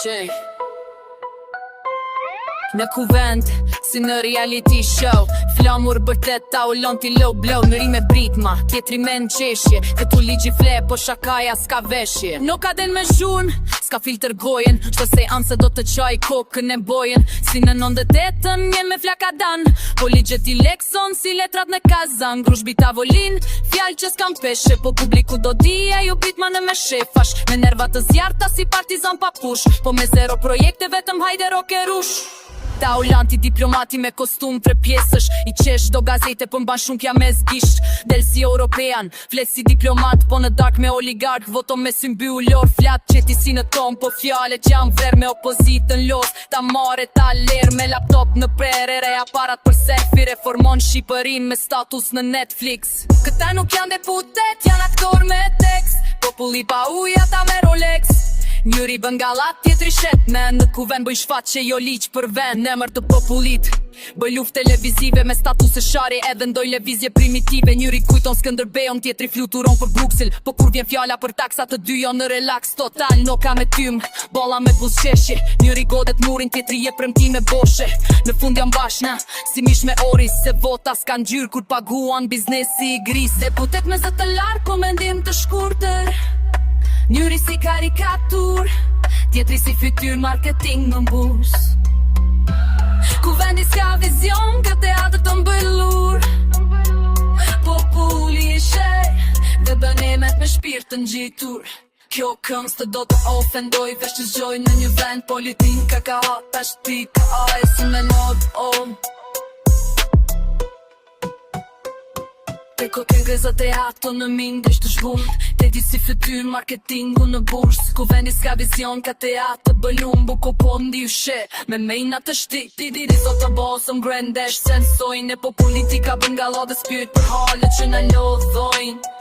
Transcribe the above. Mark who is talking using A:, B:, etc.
A: Qej Në kuvend, si në reality show Flamur bërtet ta ullon t'i low blow Në rime britma, tjetri me në qeshje Këtu ligji fle, po shakaja s'ka veshje Nuk ka den me zhun, s'ka filter gojen Qdo se anë se do të qaj kokën e bojen Si në 98-ën, jem me flaka dan Po ligjet i lekson, si letrat në kazan Grush bita volin, fjall që s'kam peshe Po publiku do dije, ju bitma në me shefash Me nervat të zjarta si partizan pa push Po me zero projekte, vetëm hajde roke rush Ta ulanti diplomati me kostum tre pjesësh I qesh do gazete për mban shumë kja me zgisht Del si European, flet si diplomat Po në dark me oligark, voto me symbyulor Flat qeti si në tom, po fjale që jam ver me opozitën los Ta mare ta ler me laptop në prerere Aparat për selfie reformon Shqipërin me status në Netflix Këta nuk janë deputet, janë aktor me tekst Populli pa uja ta me Rolex Njëri bëngalat, tjetri shetmen Në kuven bëj shfat që jo liq për ven Në emër të popullit Bëj luft televizive me status e shari Edhe ndoj levizje primitive Njëri kujton Skënderbejon, tjetri fluturon për Bruxelles Po kur vjen fjalla për taksa të dy jo në relax total Noka me tym, bolla me buzqeshje Njëri godet murin, tjetri je premtime boshe Në fund jam bashna, si mish me oris Se vota s'kan gjyrë kur paguan biznesi i gris Deputet me zë të larë, po mendim të shkurtër Njëri si karikatur Tjetri si fytyr marketing në burs Kuvendi s'ka vizion Ka teatr të mbëllur Populli i shej Dhe bënemet me shpirt të ngjitur Kjo këngës të do të ofendoj Vesh që zgjoj në një vend politika Ka hata shpika A e si me nodë Peko ke grezat e ato në mindesh të shbun Te di si fytyr marketingu në burs Kuvendi s'ka vizion ka teatr bëllum Buko po ndi u she Me mejna të shti Ti diri sot të bosëm grendesh Sensojnë e po politika bëngalo dhe spyrt për halët që në lodhojnë